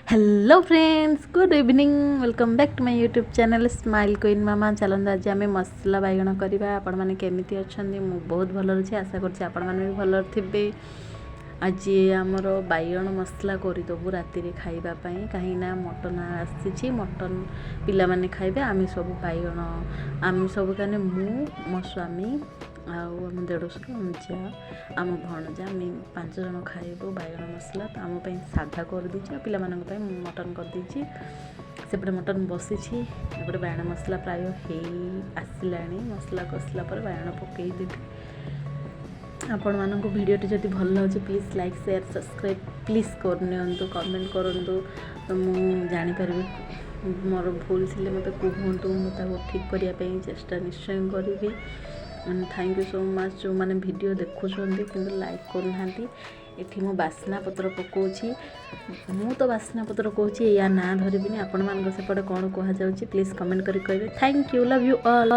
Hello friends, good evening. Welcome back to my YouTube channel smile queen mama. चलते आज आम मसला बैगण करवा। आपण मैंने केमिति अच्छा? मु बहुत भल अच्छे, आशा करछि आपण मैंने भी भल थे। आज आमर बैगण मसला करदेबू राति खावाई, कहीं मटन आसी मटन पिला माने खाइबे। आम सब बैगण आम सब कहने मु मो स्वामी आम देढ़शुर आम झा आम भणजा आम 5 जन खाइबू बैगण मसला। तो आम साधा कर दीजिए, पिला मटन कर दीजिए। सेपटे मटन बसी एपटे बैगण मसला प्राय हो आसला। मसला कसला पर बैगण पकईदेवी। आपण मानक वीडियोटी जदि भल लगे please like share subscribe please करनी, कमेंट करूँ तो मुझे जानीपरि मोर भूल थी मत कहतु, मुझे ठीक करने चेष्टा निश्चय करी। थैंक यू सो मच जो मैंने वीडियो देखुं कि लाइक करना। एठी मो बास्ना पत्र पकाउछि, मु तो बास्ना पत्र कहूँ या ना धरबिनी। आपण मान सेपटे कौन कह जाउछि प्लीज़ कमेंट करी कहबे। Thank you, love you all.